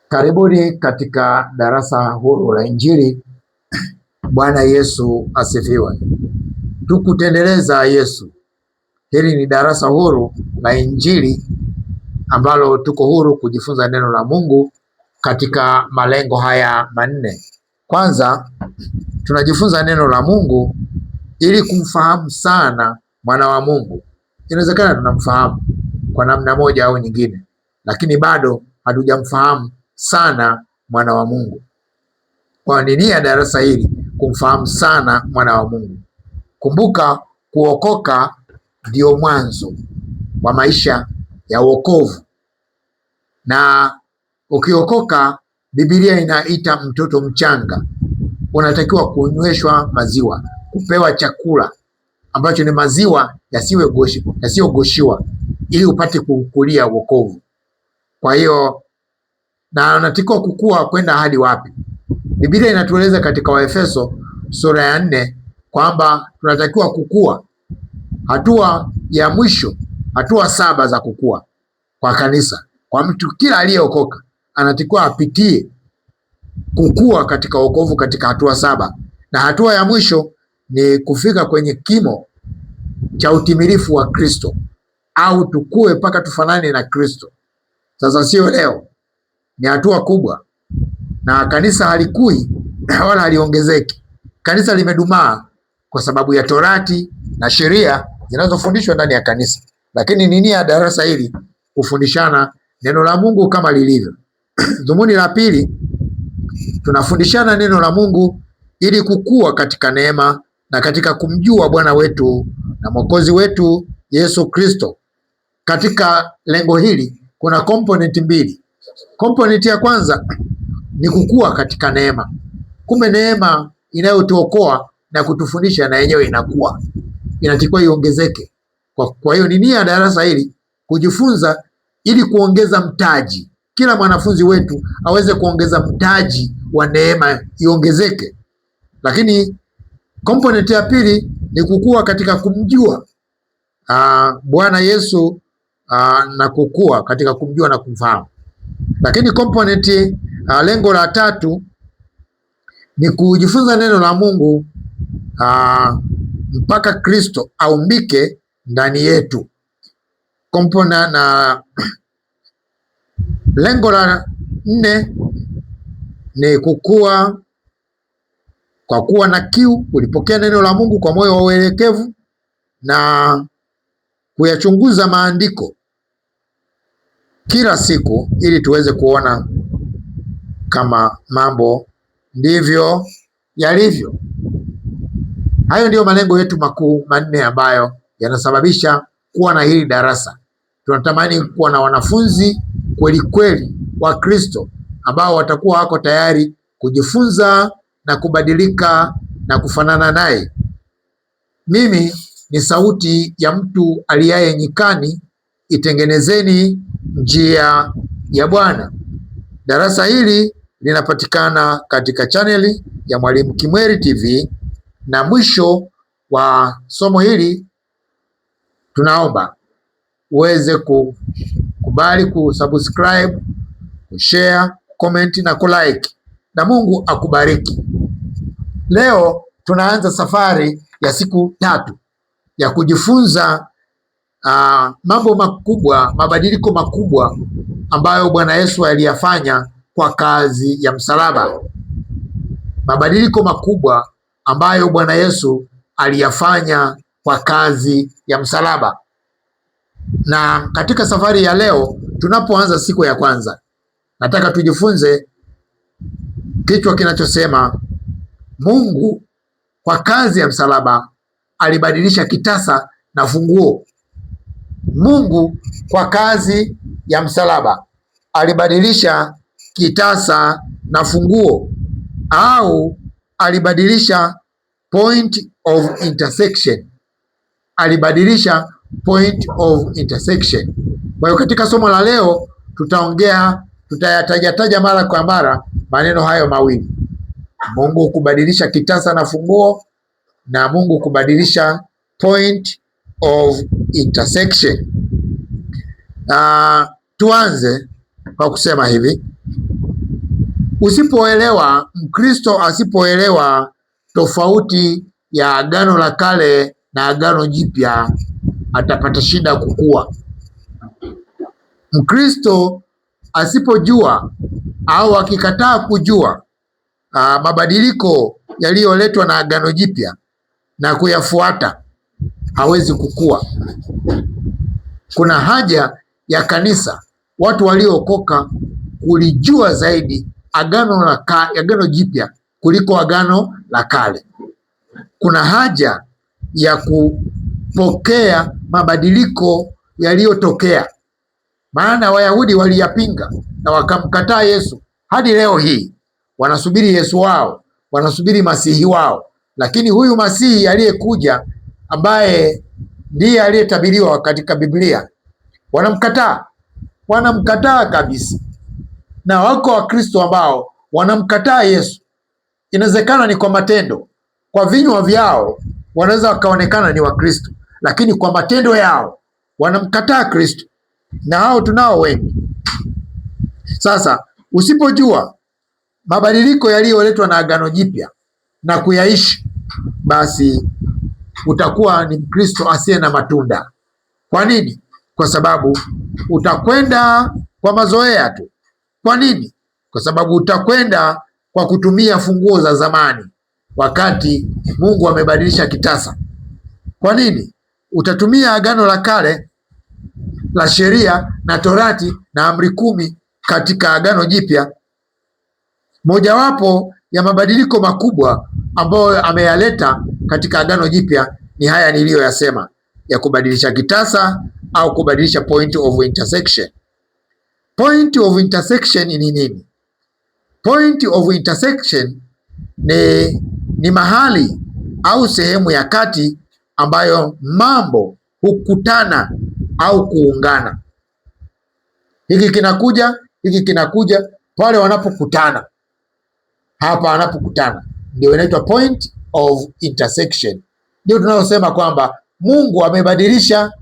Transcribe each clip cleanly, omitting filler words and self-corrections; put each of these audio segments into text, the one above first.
Karibuni katika darasa huru la Injili. Bwana Yesu asifiwe. Tukutendeleza Yesu. Hili ni darasa huru la Injili ambalo tuko huru kujifunza neno la Mungu katika malengo haya manne. Kwanza, tunajifunza neno la Mungu ili kumfahamu sana mwana wa Mungu. Inawezekana tunamfahamu kwa namna moja au nyingine, lakini bado hatujamfahamu sana mwana wa Mungu. Kwa nini ya darasa hili kumfahamu sana mwana wa Mungu? Kumbuka, kuokoka ndio mwanzo wa maisha ya wokovu, na ukiokoka, Biblia inaita mtoto mchanga, unatakiwa kunyweshwa maziwa, kupewa chakula ambacho ni maziwa yasiyogoshiwa, ili upate kukulia wokovu. Kwa hiyo, na unatakiwa kukua kwenda hadi wapi? Biblia inatueleza katika Waefeso sura ya 4 kwamba tunatakiwa kukua. Hatua ya mwisho, hatua 7 za kukua kwa kanisa, kwa mtu kila aliyeokoka anatakiwa apitie kukua katika wokovu katika hatua 7, na hatua ya mwisho ni kufika kwenye kimo cha utimilifu wa Kristo, au tukue mpaka tufanane na Kristo. Sasa sio leo, ni hatua kubwa, na kanisa halikui wala haliongezeki. Kanisa limedumaa kwa sababu ya torati na sheria zinazofundishwa ndani ya kanisa, lakini nini ya darasa hili? Kufundishana neno la Mungu kama lilivyo. Dhumuni la pili, tunafundishana neno la Mungu ili kukua katika neema na katika kumjua Bwana wetu na Mwokozi wetu Yesu Kristo. Katika lengo hili kuna komponenti mbili. Komponenti ya kwanza ni kukua katika neema. Kumbe neema inayotuokoa na kutufundisha na yenyewe inakuwa, inatakiwa iongezeke. Kwa hiyo ni nia ya darasa hili kujifunza ili kuongeza mtaji. Kila mwanafunzi wetu aweze kuongeza mtaji wa neema, iongezeke. Lakini komponenti ya pili ni kukua katika kumjua Bwana Yesu na kukua katika kumjua na kumfahamu. Lakini komponenti lengo la tatu ni kujifunza neno la Mungu mpaka Kristo aumbike ndani yetu. Na lengo la 4 ni kukua kwa kuwa na kiu, kulipokea neno la Mungu kwa moyo wa uelekevu na kuyachunguza maandiko kila siku ili tuweze kuona kama mambo ndivyo yalivyo. Hayo ndiyo malengo yetu makuu manne ambayo yanasababisha kuwa na hili darasa. Tunatamani kuwa na wanafunzi kweli kweli wa Kristo ambao watakuwa wako tayari kujifunza na kubadilika na kufanana naye. Mimi ni sauti ya mtu aliyaye nyikani, itengenezeni njia ya Bwana. Darasa hili linapatikana katika chaneli ya Mwalimu Kimweri TV, na mwisho wa somo hili tunaomba uweze kukubali kusubscribe, kushare, comment na kulike, na Mungu akubariki. Leo tunaanza safari ya siku 3 ya kujifunza mambo makubwa, mabadiliko makubwa ambayo Bwana Yesu aliyafanya kwa kazi ya msalaba. Mabadiliko makubwa ambayo Bwana Yesu aliyafanya kwa kazi ya msalaba. Na katika safari ya leo, tunapoanza siku ya kwanza, nataka tujifunze kichwa kinachosema Mungu kwa kazi ya msalaba alibadilisha kitasa na funguo. Mungu kwa kazi ya msalaba alibadilisha kitasa na funguo, au alibadilisha point of intersection. Alibadilisha point of intersection. Kwa hiyo katika somo la leo tutayataja mara kwa mara maneno hayo mawili: Mungu kubadilisha kitasa na funguo, na Mungu kubadilisha point of intersection. Tuanze kwa kusema hivi: Mkristo asipoelewa tofauti ya Agano la Kale na Agano Jipya atapata shida kukua. Mkristo asipojua au akikataa kujua mabadiliko yaliyoletwa na Agano Jipya na kuyafuata hawezi kukua. Kuna haja ya kanisa, watu waliookoka, kulijua zaidi Agano Jipya kuliko Agano la Kale. Kuna haja ya kupokea mabadiliko yaliyotokea, maana Wayahudi waliyapinga na wakamkataa Yesu. Hadi leo hii wanasubiri Yesu wao, wanasubiri Masihi wao, lakini huyu Masihi aliyekuja, ambaye ndiye aliyetabiriwa katika Biblia, wanamkataa kabisa. Na wako Wakristo ambao wanamkataa Yesu. Inawezekana ni kwa matendo, kwa vinywa vyao wanaweza wakaonekana ni Wakristo, lakini kwa matendo yao wanamkataa Kristo, na hao tunao wengi. Sasa usipojua mabadiliko yaliyoletwa na Agano Jipya na kuyaishi, basi utakuwa ni Mkristo asiye na matunda. Kwa nini? Kwa sababu utakwenda kwa mazoea tu. Kwa nini? Kwa sababu utakwenda kwa kutumia funguo za zamani, wakati Mungu amebadilisha kitasa. Kwa nini? Utatumia Agano la Kale la sheria na Torati na amri 10 katika Agano Jipya. Mojawapo ya mabadiliko makubwa ambayo ameyaleta katika Agano Jipya ni haya niliyoyasema, ya kubadilisha kitasa au kubadilisha point of intersection. Point of intersection ni nini? Point of intersection ni mahali au sehemu ya kati ambayo mambo hukutana au kuungana. Hiki kinakuja pale wanapokutana. Hapa wanapokutana ndio inaitwa point of intersection. Ndio tunayosema kwamba Mungu amebadilisha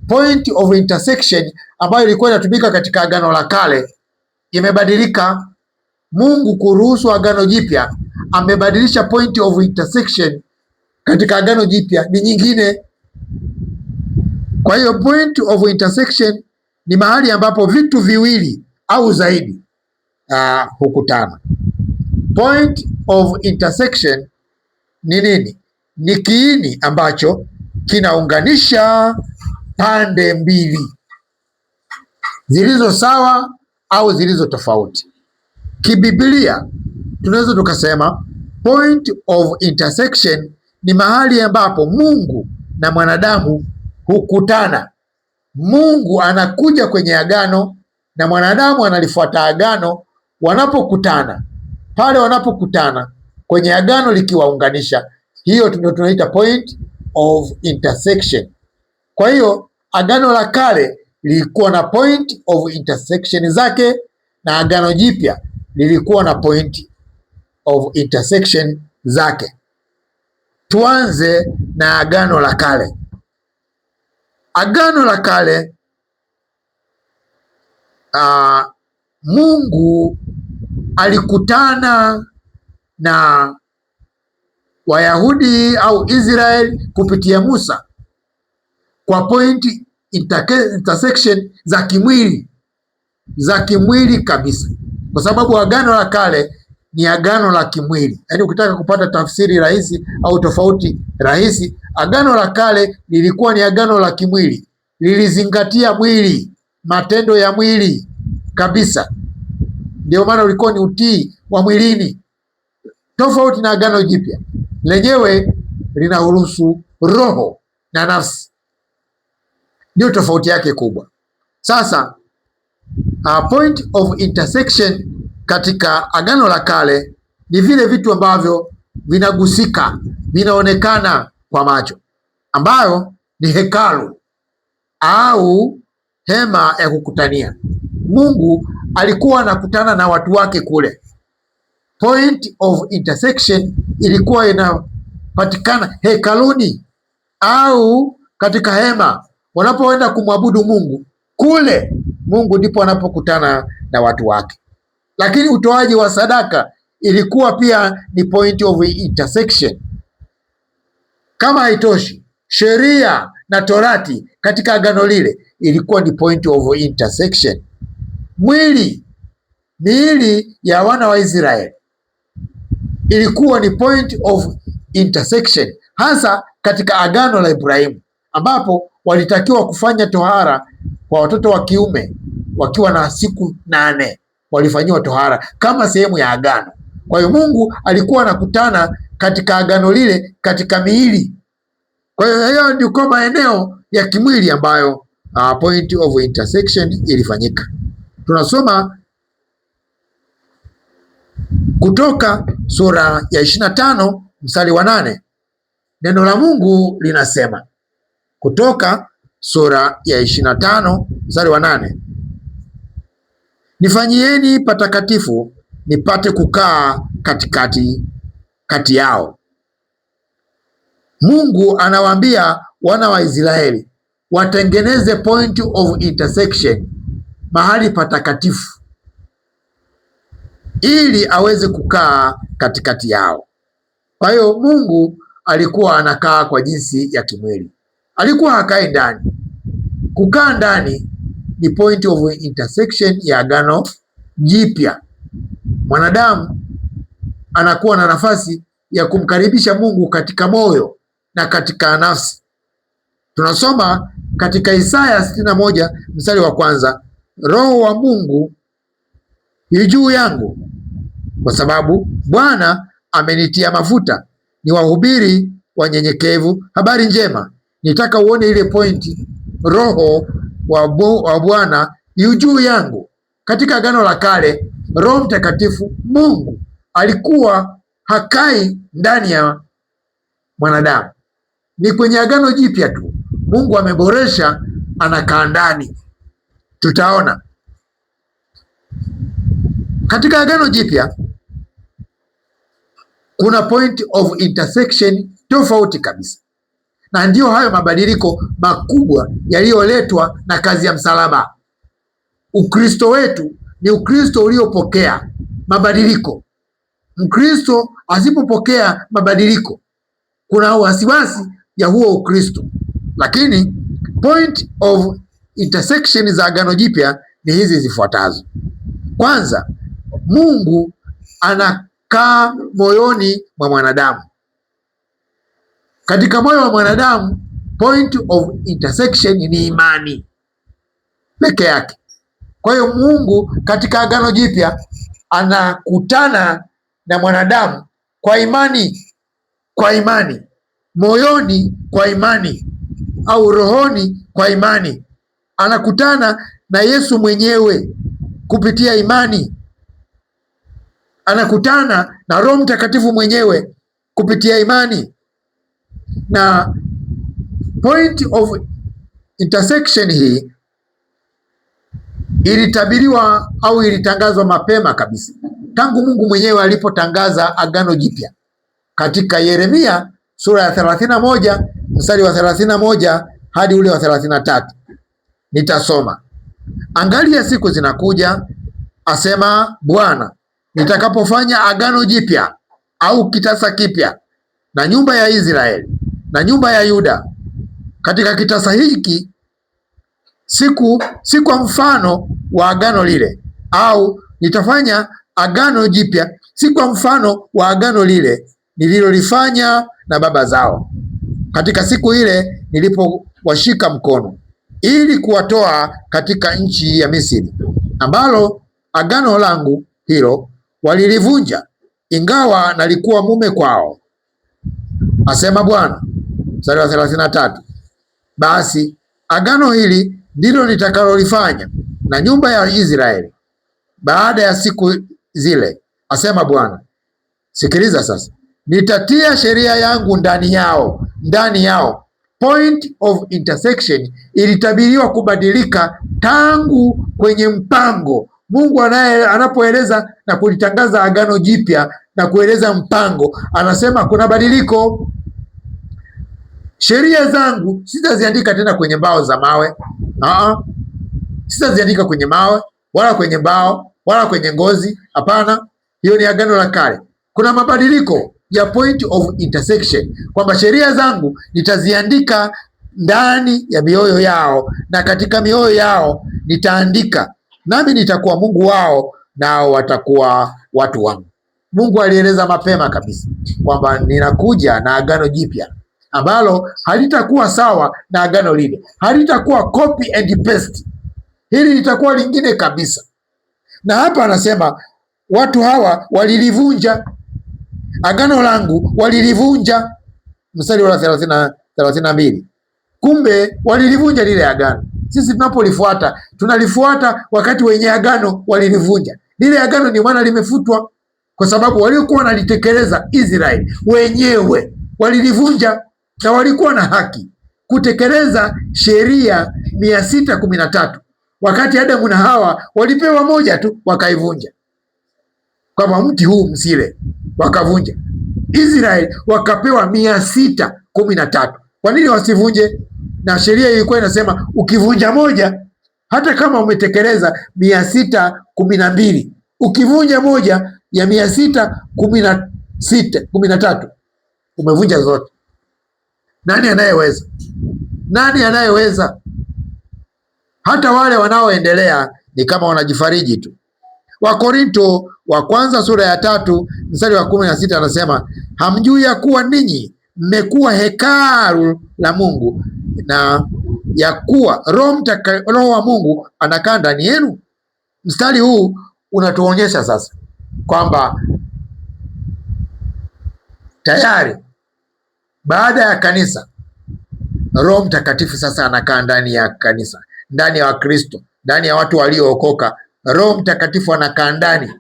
point of intersection ambayo ilikuwa inatumika katika Agano la Kale, imebadilika. Mungu kuruhusu Agano Jipya, amebadilisha point of intersection katika Agano Jipya ni nyingine. Kwa hiyo point of intersection ni mahali ambapo vitu viwili au zaidi hukutana. Point of intersection ni nini? Ni kiini ambacho kinaunganisha pande mbili zilizo sawa au zilizo tofauti. Kibiblia tunaweza tukasema point of intersection ni mahali ambapo Mungu na mwanadamu hukutana. Mungu anakuja kwenye agano na mwanadamu analifuata agano. Wanapokutana, pale wanapokutana kwenye agano likiwaunganisha, hiyo ndio tunaita point of intersection. Kwa hiyo Agano la Kale lilikuwa na point of intersection zake na Agano Jipya lilikuwa na point of intersection zake. Tuanze na Agano la Kale. Agano la Kale, Mungu alikutana na Wayahudi au Israeli kupitia Musa kwa point intersection za kimwili kabisa, kwa sababu Agano la Kale ni agano la kimwili. Yaani ukitaka kupata tafsiri rahisi au tofauti rahisi, Agano la Kale lilikuwa ni agano la kimwili, lilizingatia mwili, matendo ya mwili kabisa. Ndio maana ulikuwa ni utii wa mwilini, tofauti na Agano Jipya lenyewe linahurusu roho na nafsi. Ndio tofauti yake kubwa. Sasa point of intersection katika Agano la Kale ni vile vitu ambavyo vinagusika, vinaonekana kwa macho, ambayo ni hekalu au hema ya kukutania. Mungu alikuwa anakutana na watu wake kule. Point of intersection ilikuwa inapatikana hekaluni au katika hema. Wanapoenda kumwabudu Mungu kule, Mungu ndipo anapokutana na watu wake. lakini utoaji wa sadaka ilikuwa pia ni point of intersection. Kama haitoshi, sheria na torati katika agano lile ilikuwa ni point of intersection. Miili ya wana wa Israeli ilikuwa ni point of intersection, hasa katika agano la Ibrahimu, ambapo walitakiwa kufanya tohara kwa watoto wa kiume wakiwa na siku 8 walifanyiwa tohara kama sehemu ya agano. Kwa hiyo Mungu alikuwa anakutana katika agano lile katika miili. Kwa hiyo hiyo ndiko maeneo ya kimwili ambayo point of intersection ilifanyika. Tunasoma Kutoka sura ya 25 mstari wa 8. Neno la Mungu linasema, Kutoka sura ya 25 mstari wa 8, nifanyieni patakatifu nipate kukaa kati yao. Mungu anawaambia wana wa Israeli watengeneze point of intersection, mahali patakatifu, ili aweze kukaa katikati yao. Kwa hiyo Mungu alikuwa anakaa kwa jinsi ya kimwili, alikuwa hakai ndani. Kukaa ndani ni point of intersection ya agano jipya. Mwanadamu anakuwa na nafasi ya kumkaribisha Mungu katika moyo na katika nafsi. Tunasoma katika Isaya 61 mstari wa 1, Roho wa Mungu yu juu yangu, kwa sababu Bwana amenitia mafuta niwahubiri wanyenyekevu habari njema. Nitaka uone ile pointi, Roho wa Bwana yu juu yangu. Katika agano la kale, Roho Mtakatifu Mungu alikuwa hakai ndani ya mwanadamu. Ni kwenye agano jipya tu Mungu ameboresha, anakaa ndani. Tutaona katika agano jipya kuna point of intersection tofauti kabisa, na ndiyo hayo mabadiliko makubwa yaliyoletwa na kazi ya msalaba. Ukristo wetu ni Ukristo uliopokea mabadiliko. Mkristo asipopokea mabadiliko, kuna wasiwasi ya huo Ukristo. Lakini point of intersection za agano jipya ni hizi zifuatazo. Kwanza, Mungu anakaa moyoni mwa mwanadamu. Katika moyo wa mwanadamu, point of intersection ni imani peke yake. Kwa hiyo Mungu katika agano jipya anakutana na mwanadamu kwa imani, moyoni kwa imani, au rohoni kwa imani. Anakutana na Yesu mwenyewe kupitia imani. Anakutana na Roho Mtakatifu mwenyewe kupitia imani. Na point of intersection hii ilitabiriwa au ilitangazwa mapema kabisa, tangu Mungu mwenyewe alipotangaza agano jipya katika Yeremia sura ya 31 mstari wa 31 hadi ule wa 33. Nitasoma. Angalia, siku zinakuja, asema Bwana, nitakapofanya agano jipya au kitasa kipya na nyumba ya Israeli na nyumba ya Yuda. Katika kitasa hiki si kwa mfano wa agano lile, au nitafanya agano jipya si kwa mfano wa agano lile nililolifanya na baba zao katika siku ile nilipowashika mkono ili kuwatoa katika nchi ya Misri, ambalo agano langu hilo walilivunja, ingawa nalikuwa mume kwao, asema Bwana. Mstari wa 33, basi agano hili ndilo nitakalolifanya na nyumba ya Israeli baada ya siku zile, asema Bwana. Sikiliza sasa, nitatia sheria yangu ndani yao. Point of intersection ilitabiriwa kubadilika tangu kwenye mpango. Mungu anapoeleza na kulitangaza agano jipya na kueleza mpango, anasema kuna badiliko. Sheria zangu sitaziandika tena kwenye mbao za mawe. Sitaziandika kwenye mawe wala kwenye mbao wala kwenye ngozi. Hapana, hiyo ni agano la kale. Kuna mabadiliko ya point of intersection, kwamba sheria zangu nitaziandika ndani ya mioyo yao, na katika mioyo yao nitaandika, nami nitakuwa Mungu wao, nao watakuwa watu wangu. Mungu alieleza mapema kabisa kwamba ninakuja na agano jipya ambalo halitakuwa sawa na agano lile, halitakuwa copy and paste. Hili litakuwa lingine kabisa. Na hapa anasema watu hawa walilivunja agano langu, walilivunja. Mstari wa 32. Kumbe walilivunja lile agano. Sisi tunapolifuata tunalifuata wakati wenye agano walilivunja. Lile agano ni maana limefutwa, kwa sababu waliokuwa wanalitekeleza Israeli wenyewe walilivunja, na walikuwa na haki kutekeleza sheria 613, wakati Adamu na Hawa walipewa moja tu wakaivunja, kwamba mti huu msile, wakavunja. Israeli wakapewa 613. Kwa nini wasivunje? Na sheria ilikuwa inasema ukivunja moja, hata kama umetekeleza 612, ukivunja moja ya 613 umevunja zote. Nani anayeweza? Nani anayeweza? Hata wale wanaoendelea ni kama wanajifariji tu. Wakorinto wa kwanza sura ya 3 mstari wa 16 anasema, hamjui ya kuwa ninyi mmekuwa hekalu la Mungu, na ya kuwa Roho wa Mungu anakaa ndani yenu? Mstari huu unatuonyesha sasa kwamba tayari baada ya kanisa, Roho Mtakatifu sasa anakaa ndani ya kanisa, ndani ya Wakristo, ndani ya watu waliookoka. Roho Mtakatifu anakaa ndani,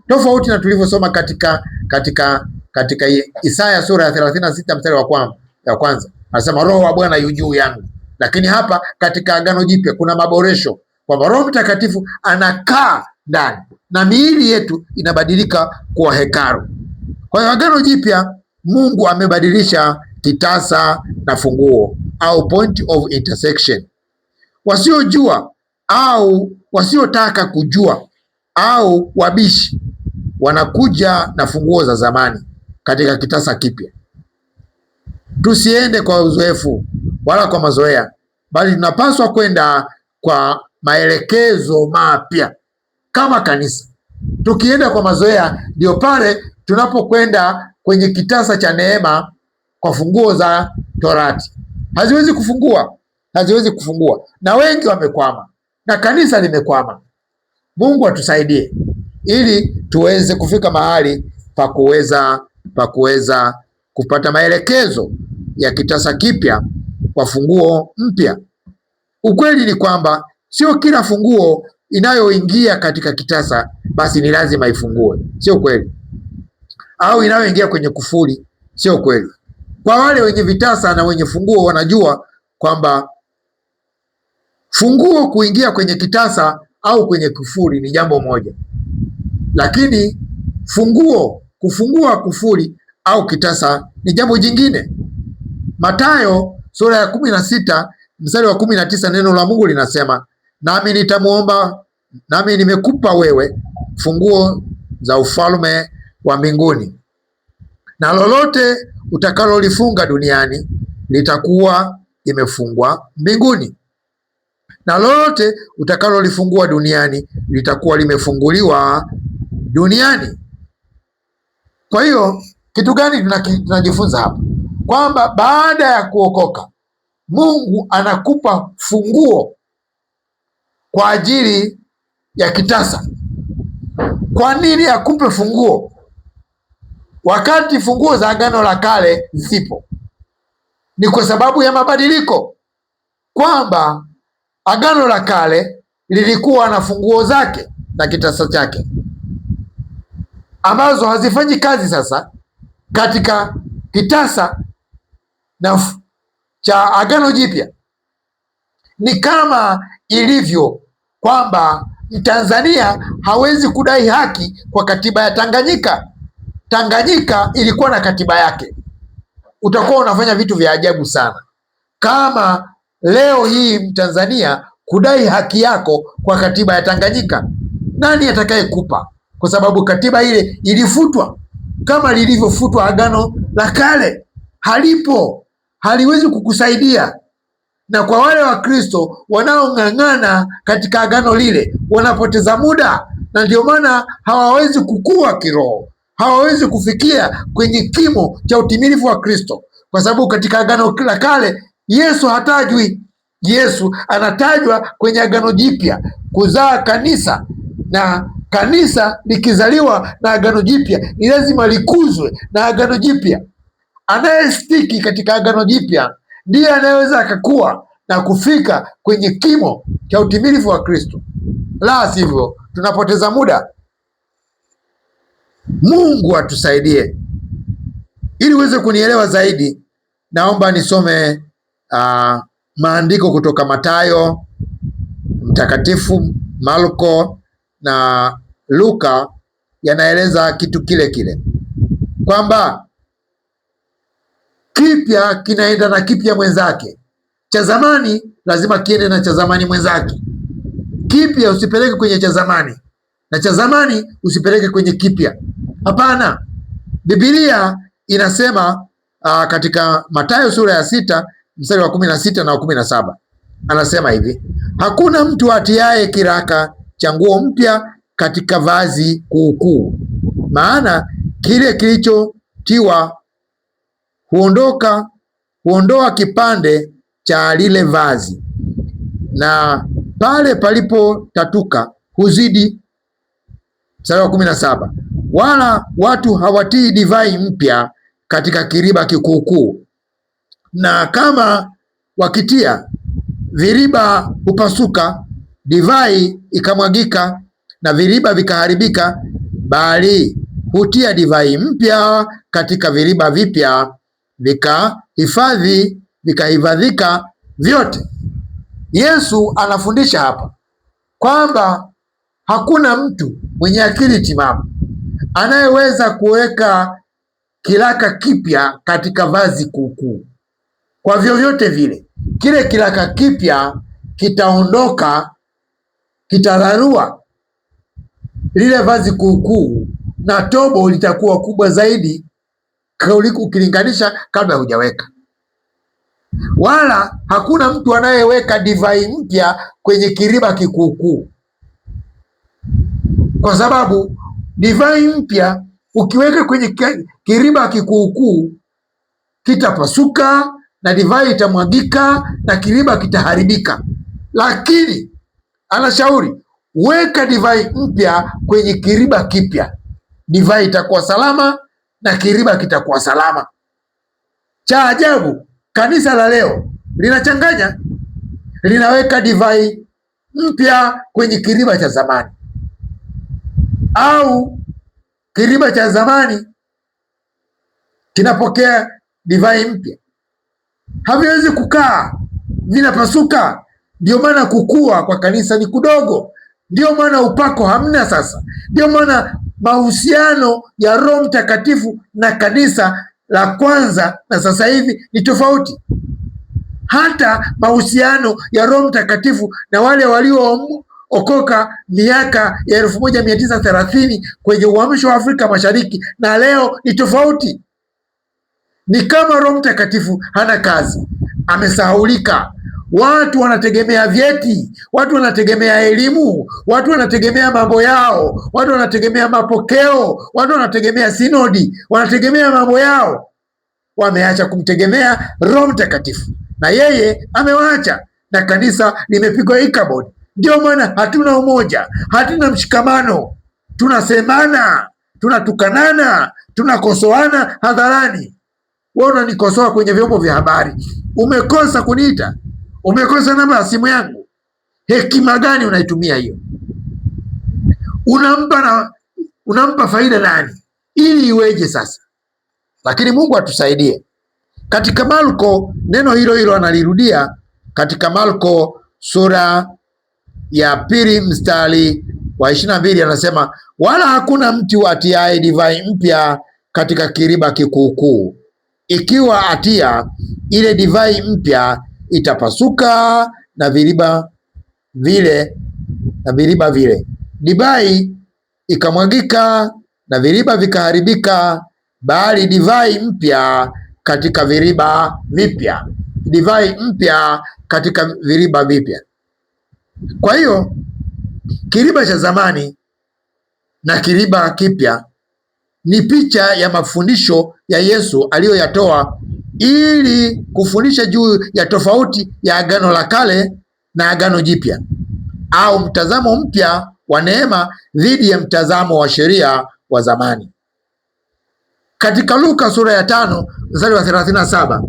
tofauti na tulivyosoma katika Isaya sura ya 36 mstari wa kwanza. Anasema Roho wa Bwana yu juu yangu. Lakini hapa katika Agano Jipya kuna maboresho, kwamba Roho Mtakatifu anakaa ndani na miili yetu inabadilika kuwa hekalu. Kwa hiyo Agano Jipya Mungu amebadilisha kitasa na funguo, au point of intersection. Wasiojua au wasiotaka kujua au wabishi wanakuja na funguo za zamani katika kitasa kipya. Tusiende kwa uzoefu wala kwa mazoea, bali tunapaswa kwenda kwa maelekezo mapya kama kanisa. Tukienda kwa mazoea, ndio pale tunapokwenda kwenye kitasa cha neema kwa funguo za Torati. Haziwezi kufungua, na wengi wamekwama, na kanisa limekwama. Mungu atusaidie ili tuweze kufika mahali pa kuweza kupata maelekezo ya kitasa kipya kwa funguo mpya. Ukweli ni kwamba sio kila funguo inayoingia katika kitasa basi ni lazima ifungue, sio kweli. Au inayoingia kwenye kufuli, sio kweli. Kwa wale wenye vitasa na wenye funguo wanajua kwamba funguo kuingia kwenye kitasa au kwenye kufuli ni jambo moja, lakini kufungua kufuli au kitasa ni jambo jingine. Mathayo sura ya 16 mstari wa 19, neno la Mungu linasema, nami nimekupa wewe funguo za ufalme wa mbinguni, na lolote utakalolifunga duniani litakuwa limefungwa mbinguni, na lolote utakalolifungua duniani litakuwa limefunguliwa duniani. Kwa hiyo kitu gani tunajifunza hapa? Kwamba baada ya kuokoka Mungu anakupa funguo kwa ajili ya kitasa. Kwa nini akupe funguo wakati funguo za Agano la Kale zipo? Ni kwa sababu ya mabadiliko, kwamba Agano la Kale lilikuwa na funguo zake na kitasa chake ambazo hazifanyi kazi sasa katika kitasa cha Agano Jipya. Ni kama ilivyo kwamba Mtanzania hawezi kudai haki kwa katiba ya Tanganyika. Tanganyika ilikuwa na katiba yake. Utakuwa unafanya vitu vya ajabu sana kama leo hii Mtanzania kudai haki yako kwa katiba ya Tanganyika. nani atakayekupa? Kwa sababu katiba ile ilifutwa kama lilivyofutwa Agano la Kale, halipo, haliwezi kukusaidia. Na kwa wale Wakristo wanaong'ang'ana katika agano lile wanapoteza muda, na ndio maana hawawezi kukua kiroho, hawawezi kufikia kwenye kimo cha utimilifu wa Kristo, kwa sababu katika Agano la Kale Yesu hatajwi. Yesu anatajwa kwenye Agano Jipya kuzaa kanisa, na kanisa likizaliwa na Agano Jipya ni lazima likuzwe na Agano Jipya. Anayestiki katika Agano Jipya ndiye anayeweza akakua na kufika kwenye kimo cha utimilifu wa Kristo. La sivyo tunapoteza muda. Mungu atusaidie. Ili uweze kunielewa zaidi, naomba nisome maandiko kutoka Mathayo, Mtakatifu Marko na Luka. Yanaeleza kitu kile kile, kwamba kipya kinaenda na kipya mwenzake, cha zamani lazima kiende na cha zamani mwenzake. Kipya usipeleke kwenye cha zamani, na cha zamani usipeleke kwenye kipya. Hapana. Biblia inasema katika Mathayo sura ya 6 mstari wa 16 na 17, anasema hivi: hakuna mtu atiaye kiraka cha nguo mpya katika vazi kuukuu, maana kile kilichotiwa huondoa kipande cha lile vazi, na pale palipotatuka huzidi. Mstari wa 17, wala watu hawatii divai mpya katika kiriba kikuukuu, na kama wakitia, viriba hupasuka, divai ikamwagika, na viriba vikaharibika, bali hutia divai mpya katika viriba vipya, vikahifadhika vyote. Yesu anafundisha hapa kwamba hakuna mtu mwenye akili timamu anayeweza kuweka kiraka kipya katika vazi kuukuu. Kwa vyovyote vile, kile kiraka kipya kitaondoka, kitararua lile vazi kuukuu, na tobo litakuwa kubwa zaidi kuliko ukilinganisha kabla hujaweka. Wala hakuna mtu anayeweka divai mpya kwenye kiriba kikuukuu, kwa sababu divai mpya ukiweka kwenye kiriba kikuukuu kitapasuka na divai itamwagika na kiriba kitaharibika. Lakini anashauri weka divai mpya kwenye kiriba kipya, divai itakuwa salama na kiriba kitakuwa salama. Cha ajabu, kanisa la leo linachanganya, linaweka divai mpya kwenye kiriba cha zamani, au kiriba cha zamani kinapokea divai mpya. Haviwezi kukaa, vinapasuka. Ndio maana kukua kwa kanisa ni kudogo, ndio maana upako hamna sasa, ndio maana mahusiano ya Roho Mtakatifu na kanisa la kwanza na sasa hivi ni tofauti. Hata mahusiano ya Roho Mtakatifu na wale waliookoka miaka ya 1930 kwenye uamsho wa Afrika Mashariki na leo ni tofauti. Ni kama Roho Mtakatifu hana kazi, amesahaulika. Watu wanategemea vyeti, watu wanategemea elimu, watu wanategemea mambo yao, watu wanategemea mapokeo, watu wanategemea sinodi, wanategemea mambo yao. Wameacha kumtegemea Roho Mtakatifu, na yeye amewaacha, na kanisa limepigwa Ichabod. Ndio maana hatuna umoja, hatuna mshikamano, tunasemana, tunatukanana, tunakosoana hadharani. Wewe unanikosoa kwenye vyombo vya habari, umekosa kuniita, umekosa namba ya simu yangu. Hekima gani unaitumia hiyo? Unampa faida nani? Ili iweje sasa? Lakini Mungu atusaidie. Katika Marko neno hilo hilo analirudia katika Marko sura ya 2 mstari wa 22, anasema wala hakuna mtu atiaye divai mpya katika kiriba kikuukuu. Ikiwa atia, ile divai mpya itapasuka na viriba vile, divai ikamwagika na viriba vikaharibika, bali divai mpya katika viriba vipya. Divai mpya katika viriba vipya. Kwa hiyo kiriba cha zamani na kiriba kipya ni picha ya mafundisho ya Yesu aliyoyatoa ili kufundisha juu ya tofauti ya Agano la Kale na Agano Jipya, au mtazamo mpya wa neema dhidi ya mtazamo wa sheria wa zamani. Katika Luka sura ya 5 mstari wa 37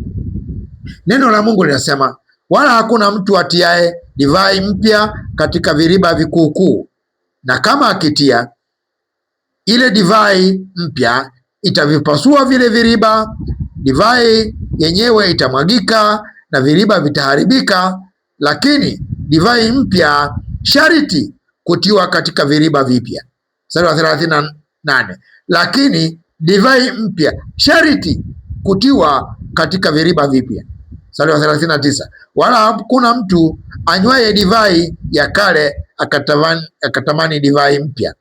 neno la Mungu linasema, wala hakuna mtu atiaye divai mpya katika viriba vikuukuu, na kama akitia, ile divai mpya itavipasua vile viriba, divai yenyewe itamwagika na viriba vitaharibika, lakini divai mpya sharti kutiwa katika viriba vipya. Mstari wa 38, lakini divai mpya sharti kutiwa katika viriba vipya. Mstari wa 39, wala hakuna mtu anywaye divai ya kale akatamani divai mpya,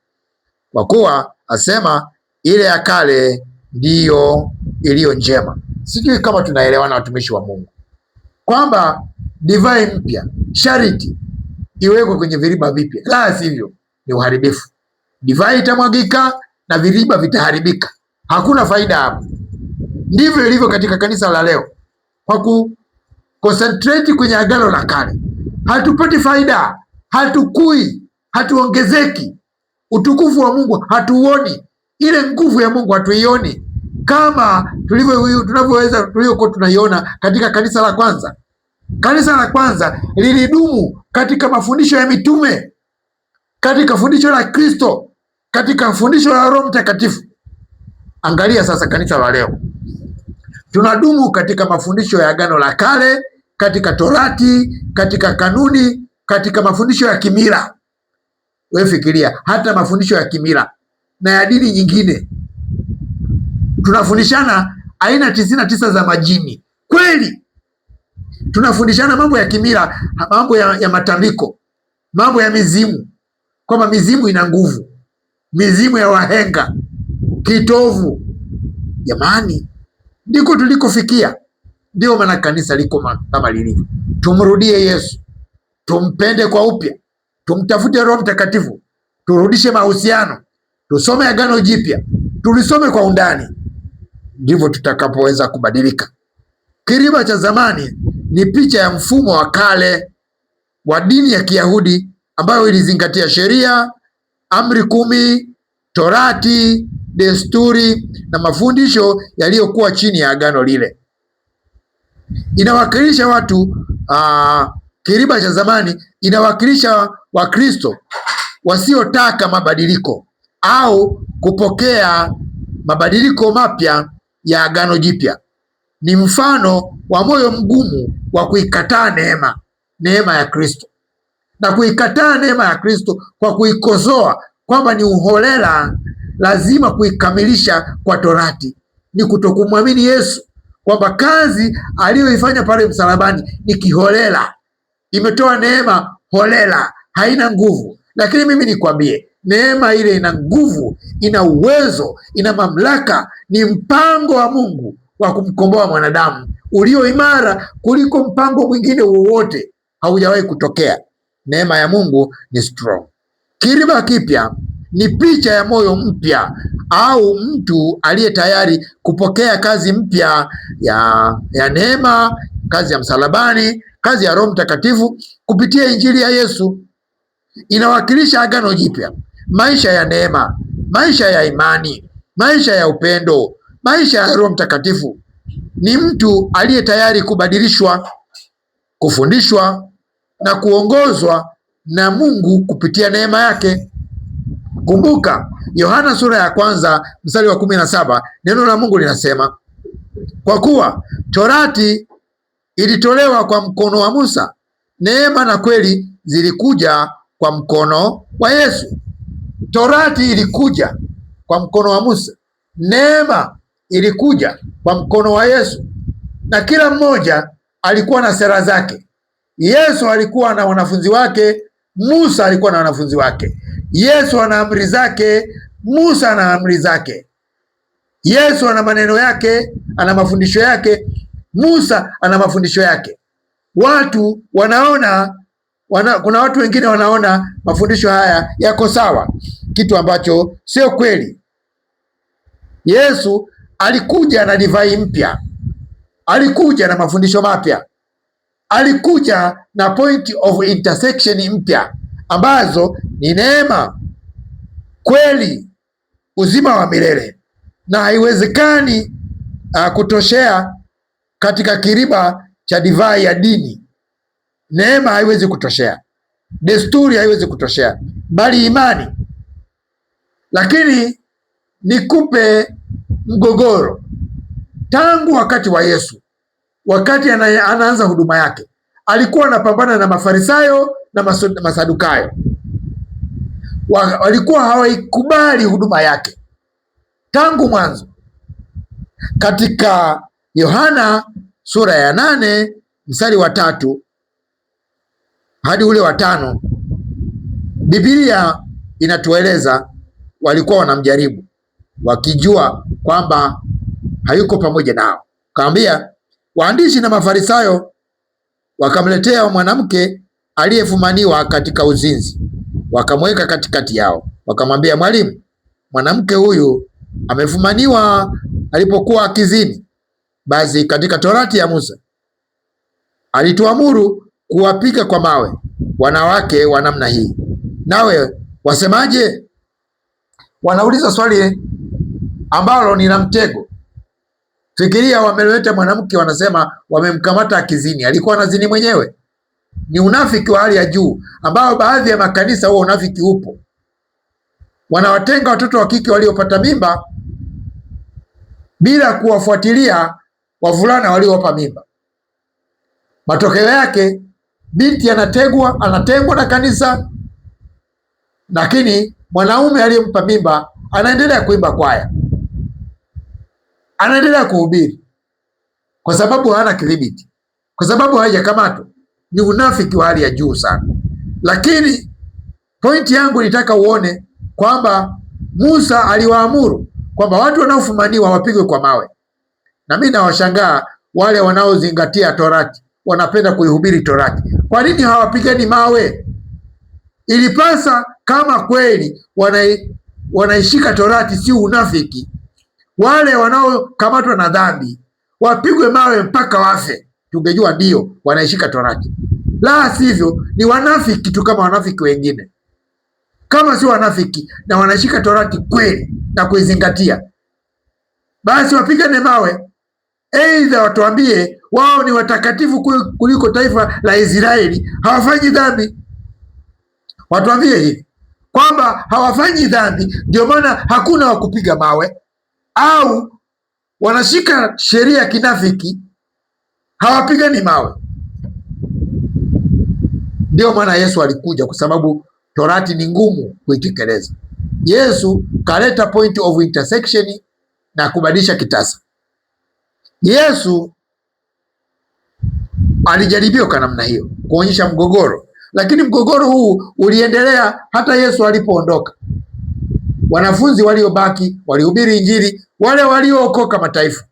kwa kuwa asema ile ya kale ndiyo iliyo njema. Sijui kama tunaelewana, watumishi wa Mungu, kwamba divai mpya sharti iwekwe kwenye viriba vipya, la sivyo ni uharibifu. Divai itamwagika na viriba vitaharibika, hakuna faida hapo. Ndivyo ilivyo katika kanisa la leo. Kwa kuconcentrate kwenye Agano la Kale hatupati faida, hatukui, hatuongezeki, utukufu wa Mungu hatuoni, ile nguvu ya Mungu hatuioni kama tunavyoweza tuliokuwa tunaiona katika kanisa la kwanza. Kanisa la kwanza lilidumu katika mafundisho ya mitume, katika fundisho la Kristo, katika fundisho la Roho Mtakatifu. Angalia sasa kanisa la leo, tunadumu katika mafundisho ya Agano la Kale, katika Torati, katika kanuni, katika mafundisho ya kimila. Wewe fikiria, hata mafundisho ya kimila na ya dini nyingine tunafundishana aina 99 za majini. Kweli tunafundishana mambo ya kimila, mambo ya matambiko, mambo ya mizimu, kwamba mizimu ina nguvu, mizimu ya wahenga, kitovu. Jamani, ndiko tulikofikia. Ndio maana kanisa liko kama lilivyo. Tumrudie Yesu, tumpende kwa upya, tumtafute Roho Mtakatifu, turudishe mahusiano, tusome Agano Jipya, tulisome kwa undani, ndivyo tutakapoweza kubadilika. Kiriba cha zamani ni picha ya mfumo wa kale wa dini ya Kiyahudi ambayo ilizingatia sheria, amri 10, Torati, desturi na mafundisho yaliyokuwa chini ya agano lile. Inawakilisha watu kiriba cha zamani inawakilisha Wakristo wasiotaka mabadiliko au kupokea mabadiliko mapya ya Agano Jipya. Ni mfano wa moyo mgumu wa kuikataa neema ya Kristo, na kuikataa neema ya Kristo kwa kuikosoa kwamba ni uholela, lazima kuikamilisha kwa Torati. Ni kutokumwamini Yesu, kwamba kazi aliyoifanya pale msalabani ni kiholela, imetoa neema holela, haina nguvu. Lakini mimi nikwambie, neema ile ina nguvu, ina uwezo, ina mamlaka. Ni mpango wa Mungu wa kumkomboa mwanadamu ulio imara kuliko mpango mwingine wowote, haujawahi kutokea. Neema ya Mungu ni strong. Kiriba kipya ni picha ya moyo mpya au mtu aliye tayari kupokea kazi mpya ya neema, kazi ya msalabani, kazi ya Roho Mtakatifu kupitia Injili ya Yesu. Inawakilisha Agano Jipya, maisha ya neema, maisha ya imani, maisha ya upendo, maisha ya Roho Mtakatifu. Ni mtu aliye tayari kubadilishwa, kufundishwa na kuongozwa na Mungu kupitia neema yake. Kumbuka Yohana sura ya 1 mstari wa 17, neno la Mungu linasema, kwa kuwa Torati ilitolewa kwa mkono wa Musa, neema na kweli zilikuja kwa mkono wa Yesu. Torati ilikuja kwa mkono wa Musa, neema ilikuja kwa mkono wa Yesu, na kila mmoja alikuwa na sera zake. Yesu alikuwa na wanafunzi wake, Musa alikuwa na wanafunzi wake. Yesu ana amri zake, Musa ana amri zake. Yesu ana maneno yake, ana mafundisho yake, Musa ana mafundisho yake. Watu wanaona kuna watu wengine wanaona mafundisho haya yako sawa, kitu ambacho sio kweli. Yesu alikuja na divai mpya, alikuja na mafundisho mapya, alikuja na point of intersection mpya ambazo ni neema, kweli, uzima wa milele. Na haiwezekani kutoshea katika kiriba cha divai ya dini. Neema haiwezi kutoshea, desturi haiwezi kutoshea, bali imani. Lakini nikupe mgogoro tangu wakati wa Yesu, wakati anaanza huduma yake, alikuwa anapambana na Mafarisayo na Masadukayo. Walikuwa hawaikubali huduma yake tangu mwanzo. Katika Yohana sura ya 8 mstari wa 3 hadi ule wa 5, Biblia inatueleza walikuwa wanamjaribu wakijua kwamba hayuko pamoja nao. Kaambia, waandishi na Mafarisayo wakamletea mwanamke aliyefumaniwa katika uzinzi, wakamweka katikati yao, wakamwambia, Mwalimu, mwanamke huyu amefumaniwa alipokuwa akizini. Basi katika Torati ya Musa alituamuru kuwapiga kwa mawe wanawake wa namna hii. Nawe wasemaje? Wanauliza swali ambalo ni la mtego. Fikiria, wameleta mwanamke, wanasema wamemkamata akizini. Alikuwa anazini mwenyewe. Ni unafiki wa hali ya juu ambao baadhi ya makanisa huo unafiki upo. Wanawatenga watoto wa kike waliopata mimba bila kuwafuatilia wavulana waliowapa mimba. Matokeo yake binti anatengwa na kanisa, lakini mwanaume aliyempa mimba anaendelea kuimba kwaya, anaendelea kuhubiri kwa sababu hana kidhibiti, kwa sababu hajakamatwa. Ni unafiki wa hali ya juu sana. Lakini pointi yangu nitaka uone kwamba Musa aliwaamuru kwamba watu wanaofumaniwa wapigwe kwa mawe. Na mimi nawashangaa wale wanaozingatia Torati, wanapenda kuihubiri Torati. Kwa nini hawapigani mawe? Ilipasa kama kweli wanaishika Torati, si unafiki, wale wanaokamatwa na dhambi wapigwe mawe mpaka wafe, tungejua ndio wanaishika Torati. La sivyo ni wanafiki tu kama wanafiki wengine. Kama si wanafiki na wanashika Torati kweli na kuizingatia, basi wapigane mawe. Aidha watuambie wao ni watakatifu kuliko taifa la Israeli, hawafanyi dhambi. Watuambie hivi kwamba hawafanyi dhambi, ndio maana hakuna wa kupiga mawe, au wanashika sheria ya kinafiki, hawapigani mawe. Ndio maana Yesu alikuja, kwa sababu Torati ni ngumu kuitekeleza. Yesu kaleta point of intersection na kubadilisha kitasa. Yesu alijaribiwa kwa namna hiyo kuonyesha mgogoro, lakini mgogoro huu uliendelea hata Yesu alipoondoka. Wanafunzi waliobaki walihubiri Injili, wale waliookoka mataifa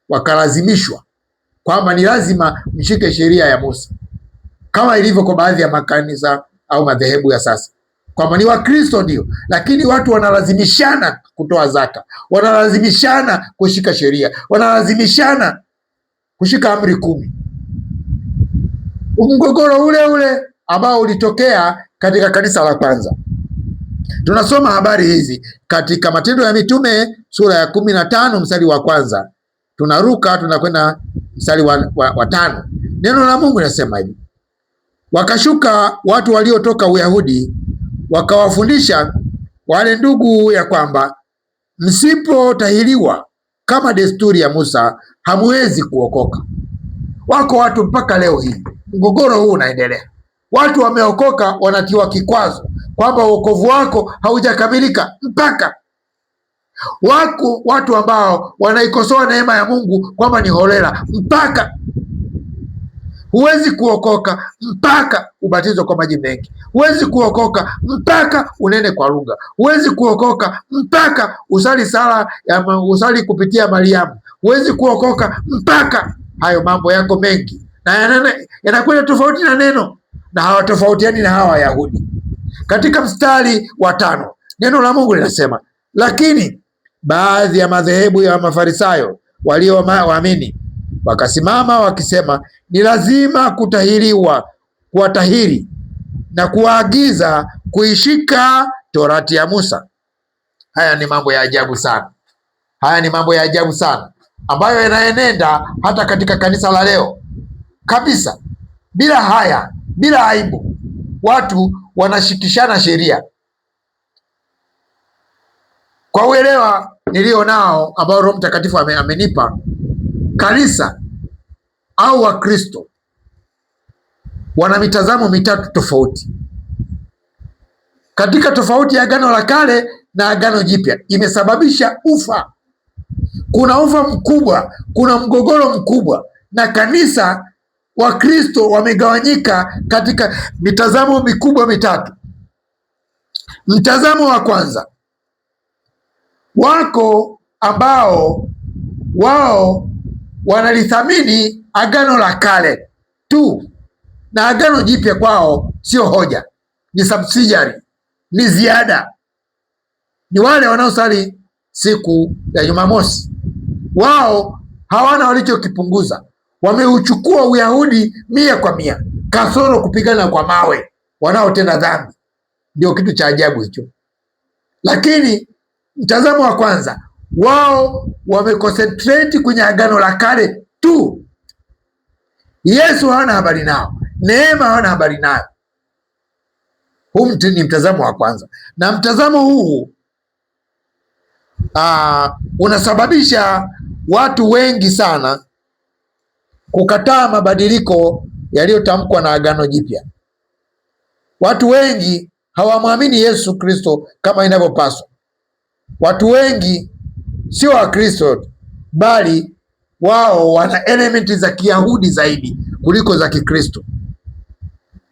wakalazimishwa kwamba ni lazima mshike sheria ya Musa, kama ilivyo kwa baadhi ya makanisa au madhehebu ya sasa, kwamba ni Wakristo ndio, lakini watu wanalazimishana kutoa zaka, wanalazimishana kushika sheria, wanalazimishana kushika amri 10. Mgogoro ule ule ambao ulitokea katika kanisa la kwanza. Tunasoma habari hizi katika Matendo ya Mitume sura ya 15 mstari wa kwanza. Tunaruka tunakwenda mstari wa 5. Neno la Mungu linasema hivi: wakashuka watu waliotoka Uyahudi wakawafundisha wale ndugu ya kwamba msipotahiriwa kama desturi ya Musa hamwezi kuokoka. Wako watu mpaka leo hii mgogoro huu unaendelea. Watu wameokoka wanatiwa kikwazo kwamba wokovu wako haujakamilika, mpaka wako watu ambao wanaikosoa neema ya Mungu kwamba ni holela, mpaka Huwezi kuokoka mpaka ubatizwe kwa maji mengi. Huwezi kuokoka mpaka unene kwa lugha. Huwezi kuokoka mpaka usali kupitia Mariamu. Huwezi kuokoka mpaka, hayo mambo yako mengi na yanakwenda tofauti na neno, na hawatofautiani na hawa Wayahudi. Katika mstari wa 5 neno la Mungu linasema, lakini baadhi ya madhehebu ya Mafarisayo waliowaamini wakasimama wakisema, ni lazima kuwatahiri na kuwaagiza kuishika torati ya Musa. Haya ni mambo ya ajabu sana. Haya ni mambo ya ajabu sana ambayo yanaenenda hata katika kanisa la leo kabisa, bila haya, bila aibu. Watu wanashikishana sheria. Kwa uelewa nilio nao ambao Roho Mtakatifu amenipa, kanisa au Wakristo wana mitazamo mitatu tofauti. Katika tofauti ya Agano la Kale na Agano Jipya imesababisha ufa. Kuna ufa mkubwa, kuna mgogoro mkubwa, na kanisa, Wakristo wamegawanyika katika mitazamo mikubwa mitatu. Mtazamo wa kwanza, wako ambao wao wanalithamini Agano la Kale tu, na Agano Jipya kwao sio hoja, ni subsidiary, ni ziada. Ni wale wanaosali siku ya Jumamosi. Wao hawana walichokipunguza, wameuchukua Uyahudi 100%, kasoro kupigana kwa mawe wanaotenda dhambi. Ndio kitu cha ajabu hicho. Lakini mtazamo wa kwanza, wao wameconcentrate kwenye Agano la Kale tu. Yesu hawana habari nao, neema hawana habari nayo. Huu ni mtazamo wa kwanza, na mtazamo huu unasababisha watu wengi sana kukataa mabadiliko yaliyotamkwa na Agano Jipya. Watu wengi hawamwamini Yesu Kristo kama inavyopaswa. Watu wengi sio Wakristo, bali wao wana elementi za Kiyahudi zaidi kuliko za Kikristo.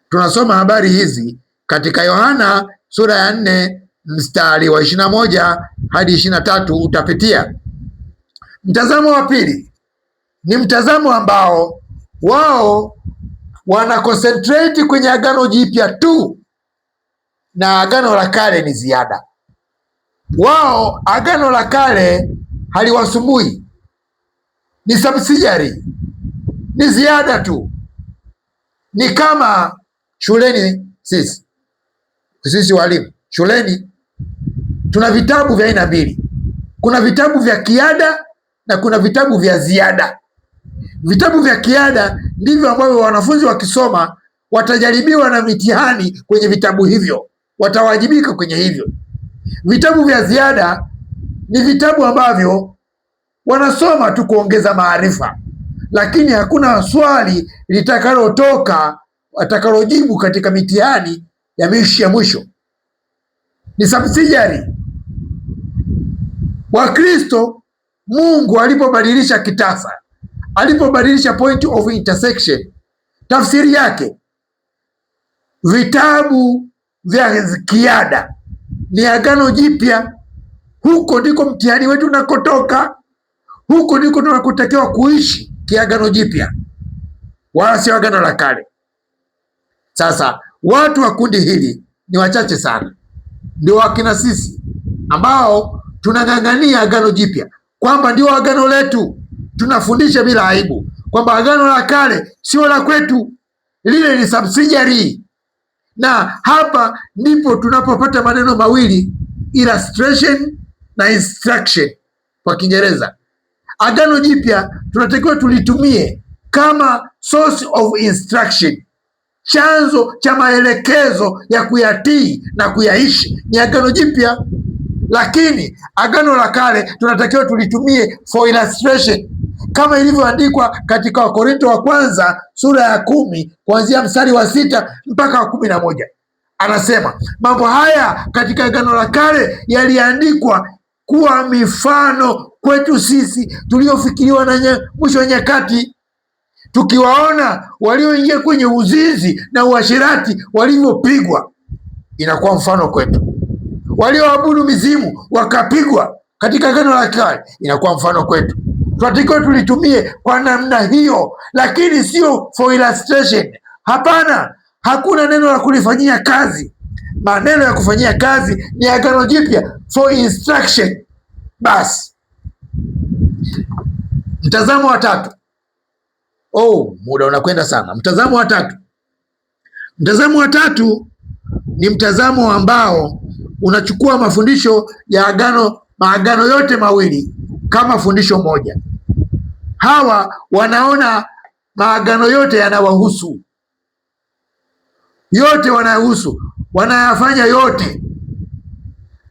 Tunasoma habari hizi katika Yohana sura ya 4 mstari wa 21 hadi 23, utapitia. Mtazamo wa pili ni mtazamo ambao wao wana concentrate kwenye Agano Jipya tu, na Agano la Kale ni ziada. Wao Agano la Kale haliwasumbui, ni subsidiary, ni ziada tu. Ni kama shuleni, sisi walimu shuleni tuna vitabu vya aina mbili. Kuna vitabu vya kiada na kuna vitabu vya ziada. Vitabu vya kiada ndivyo ambavyo wanafunzi wakisoma watajaribiwa na mitihani kwenye vitabu hivyo, watawajibika kwenye hivyo. Vitabu vya ziada ni vitabu ambavyo wanasoma tu kuongeza maarifa, lakini hakuna swali litakalotoka watakalojibu katika mitihani ya mwisho. Ni subsidiary. Wakristo, Mungu alipobadilisha kitasa, alipobadilisha point of intersection, tafsiri yake vitabu vya kiada ni Agano Jipya. Huko ndiko mtihani wetu unakotoka, huko ndiko tunakotakiwa kuishi kiagano jipya, wala sio Agano la Kale. Sasa watu wa kundi hili ni wachache sana, ndio wakina sisi ambao tunang'ang'ania Agano Jipya kwamba ndio agano letu. Tunafundisha bila aibu kwamba Agano la Kale sio la kwetu, lile ni subsidiary. Na hapa ndipo tunapopata maneno mawili, illustration na instruction kwa Kiingereza. Agano Jipya tunatakiwa tulitumie kama source of instruction, chanzo cha maelekezo ya kuyatii na kuyaishi ni Agano Jipya. Lakini Agano la Kale tunatakiwa tulitumie for illustration, kama ilivyoandikwa katika Wakorintho wa kwanza sura ya 10 kuanzia mstari wa 6 mpaka wa 11. Anasema mambo haya katika Agano la Kale yaliandikwa kuwa mifano kwetu sisi tuliofikiriwa na mwisho wa nyakati. tukiwaona walioingia kwenye uzinzi na uasherati walivyopigwa, inakuwa mfano kwetu. Walioabudu mizimu wakapigwa katika Agano la Kale, inakuwa mfano kwetu. Tunatakiwa tulitumie kwa namna hiyo, lakini sio for illustration. Hapana, hakuna neno la kulifanyia kazi. Maneno ya kufanyia kazi ni Agano Jipya for instruction. Basi mtazamo wa tatu. Muda unakwenda sana. Mtazamo wa tatu. Mtazamo wa tatu ni mtazamo ambao unachukua mafundisho ya maagano yote mawili kama fundisho moja. Hawa wanaona maagano yote yanawahusu, yote wanayahusu, wanayafanya yote.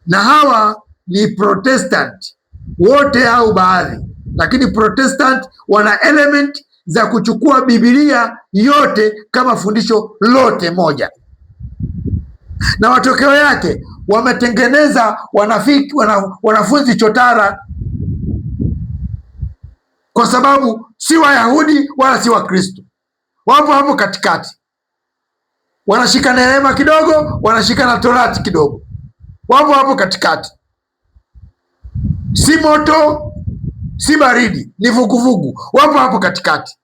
Na hawa ni Protestant wote au baadhi, lakini Protestant wana element za kuchukua Biblia yote kama fundisho lote moja, na matokeo yake wametengeneza wanafunzi chotara, kwa sababu si Wayahudi wala si Wakristo. Wapo hapo katikati, wanashika neema kidogo, wanashika na Torati kidogo. Wapo hapo katikati, si moto si baridi, ni vuguvugu. Wapo hapo katikati,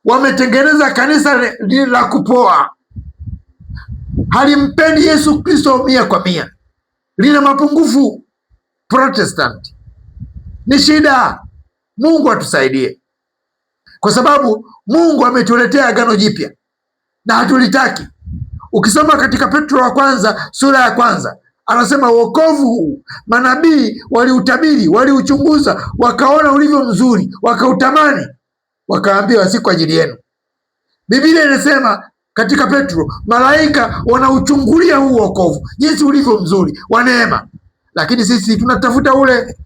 wametengeneza kanisa la kupoa, halimpendi Yesu Kristo 100%, lina mapungufu. Protestant ni shida. Mungu atusaidie, kwa sababu Mungu ametuletea Agano Jipya na hatulitaki. Ukisoma katika Petro wa kwanza sura ya 1 anasema wokovu huu manabii waliutabiri, waliuchunguza, wakaona ulivyo mzuri, wakautamani, wakaambiwa si kwa ajili yenu. Biblia inasema katika Petro, malaika wanauchungulia huu wokovu jinsi ulivyo mzuri wa neema, lakini sisi tunatafuta ule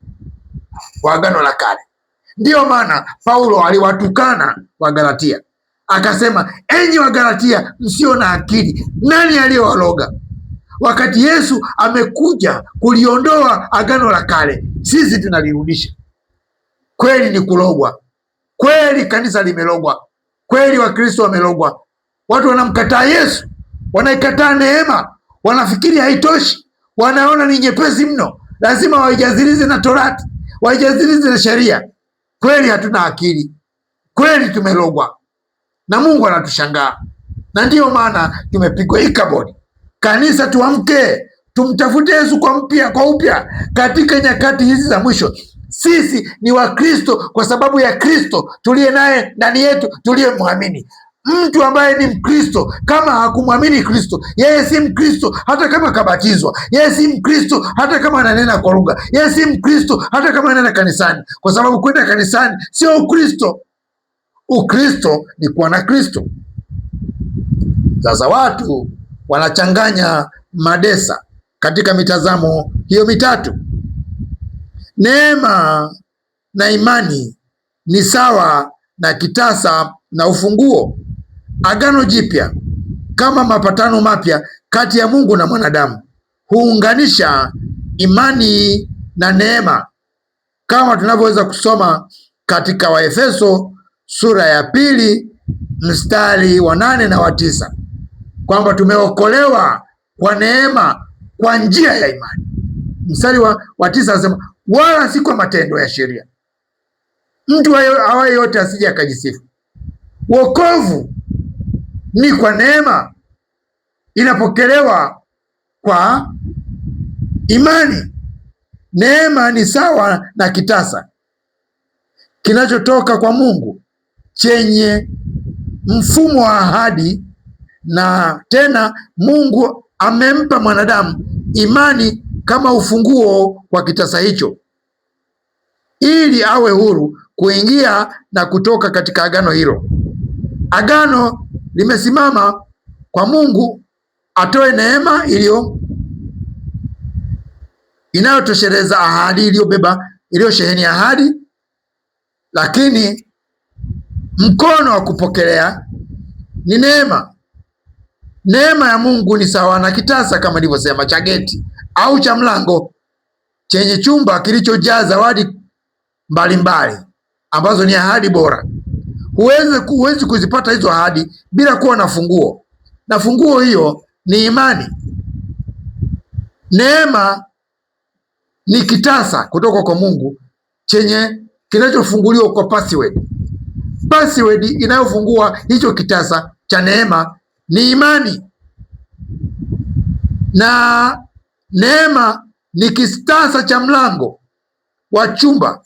wa Agano la Kale. Ndiyo maana Paulo aliwatukana Wagalatia, akasema, enyi Wagalatia msio na akili, nani aliyowaloga? Wakati Yesu amekuja kuliondoa Agano la Kale, sisi tunalirudisha. Kweli ni kulogwa, kweli kanisa limelogwa, kweli Wakristo wamelogwa. Watu wanamkataa Yesu, wanaikataa neema, wanafikiri haitoshi, wanaona ni nyepesi mno, lazima waijazilize na Torati, waijazilize na sheria. Kweli hatuna akili, kweli tumelogwa, na Mungu anatushangaa. Na ndiyo maana tumepigwa ikabodi. Kanisa, tuamke, tumtafute Yesu kwa upya katika nyakati hizi za mwisho. Sisi ni Wakristo kwa sababu ya Kristo tuliye naye ndani yetu, tuliyemwamini. Mtu ambaye ni Mkristo kama hakumwamini Kristo, yeye si Mkristo hata kama kabatizwa. Yeye si Mkristo hata kama ananena kwa lugha. Yeye si Mkristo hata kama anaenda kanisani, kwa sababu kwenda kanisani sio Ukristo. Ukristo ni kuwa na Kristo. Sasa watu wanachanganya madesa katika mitazamo hiyo mitatu. Neema na imani ni sawa na kitasa na ufunguo. Agano Jipya kama mapatano mapya kati ya Mungu na mwanadamu huunganisha imani na neema, kama tunavyoweza kusoma katika Waefeso sura ya 2 mstari wa 8 na wa 9, kwamba tumeokolewa kwa neema kwa njia ya imani. Mstari wa 9 anasema, wala si kwa matendo ya sheria, mtu awaye yote asije akajisifu. Wokovu ni kwa neema, inapokelewa kwa imani. Neema ni sawa na kitasa kinachotoka kwa Mungu chenye mfumo wa ahadi, na tena Mungu amempa mwanadamu imani kama ufunguo wa kitasa hicho, ili awe huru kuingia na kutoka katika agano hilo. Agano limesimama kwa Mungu atoe neema inayotosheleza ahadi, iliyosheheni ahadi, lakini mkono wa kupokelea ni neema. Neema ya Mungu ni sawa na kitasa, kama nilivyosema, cha geti au cha mlango chenye chumba kilichojaa zawadi mbalimbali ambazo ni ahadi bora. Huwezi kuzipata hizo ahadi bila kuwa na funguo, na funguo hiyo ni imani. Neema ni kitasa kutoka kwa Mungu chenye kinachofunguliwa kwa password. Password inayofungua hicho kitasa cha neema ni imani, na neema ni kitasa cha mlango wa chumba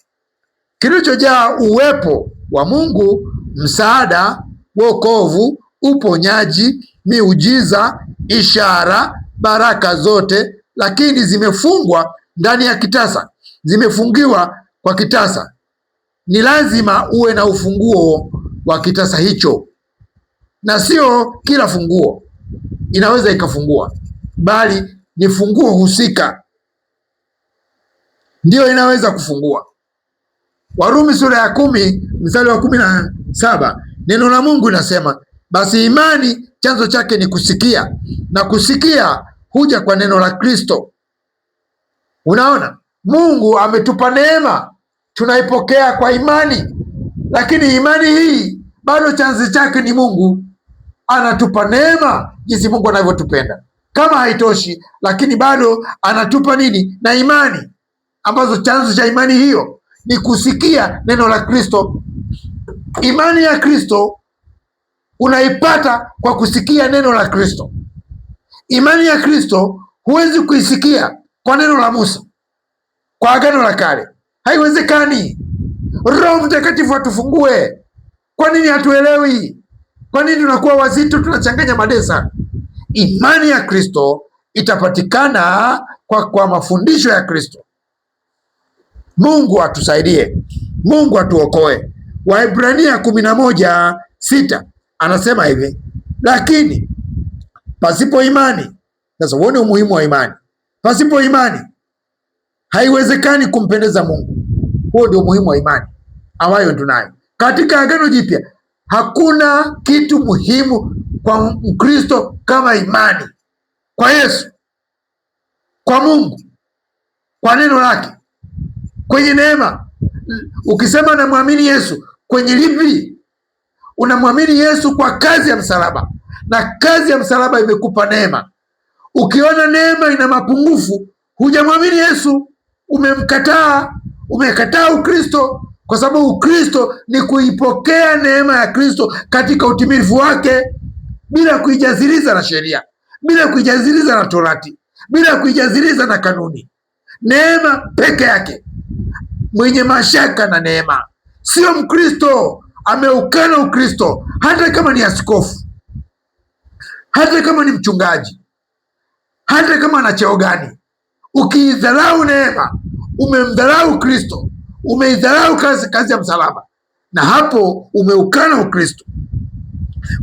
kilichojaa uwepo wa Mungu, msaada, wokovu, uponyaji, miujiza, ishara, baraka zote, lakini zimefungwa ndani ya kitasa, zimefungiwa kwa kitasa. Ni lazima uwe na ufunguo wa kitasa hicho, na sio kila funguo inaweza ikafungua, bali ni funguo husika ndiyo inaweza kufungua. Warumi sura ya 10 mstari wa 17, neno la Mungu linasema, basi imani chanzo chake ni kusikia, na kusikia huja kwa neno la Kristo. Unaona, Mungu ametupa neema, tunaipokea kwa imani, lakini imani hii bado chanzo chake ni Mungu. Anatupa neema jinsi Mungu anavyotupenda. Kama haitoshi, lakini bado anatupa nini? Na imani, ambazo chanzo cha imani hiyo ni kusikia neno la Kristo. Imani ya Kristo unaipata kwa kusikia neno la Kristo. Imani ya Kristo huwezi kuisikia kwa neno la Musa, kwa Agano la Kale, haiwezekani. Roho Mtakatifu atufungue. Kwa nini hatuelewi? Kwa nini tunakuwa wazito, tunachanganya madesa? Imani ya Kristo itapatikana kwa mafundisho ya Kristo. Mungu atusaidie, Mungu atuokoe. Waebrania 11:6 anasema hivi, lakini pasipo imani. Sasa uone umuhimu wa imani. Pasipo imani haiwezekani kumpendeza Mungu. Huo ndio umuhimu wa imani ambayo tunayo katika Agano Jipya. Hakuna kitu muhimu kwa Mkristo kama imani kwa Yesu, kwa Mungu, kwa neno lake, kwenye neema. Ukisema namwamini Yesu, kwenye lipi? Unamwamini Yesu kwa kazi ya msalaba, na kazi ya msalaba imekupa neema. Ukiona neema ina mapungufu, hujamwamini Yesu, umekataa Ukristo, kwa sababu Ukristo ni kuipokea neema ya Kristo katika utimilifu wake, bila kuijaziliza na sheria, bila kuijaziliza na Torati, bila kuijaziliza na kanuni. Neema peke yake. Mwenye mashaka na neema sio Mkristo, ameukana Ukristo, hata kama ni askofu, hata kama ni mchungaji, hata kama ana cheo gani. Ukiidharau neema, umemdharau Kristo, umeidharau kazi ya msalaba, na hapo umeukana Ukristo.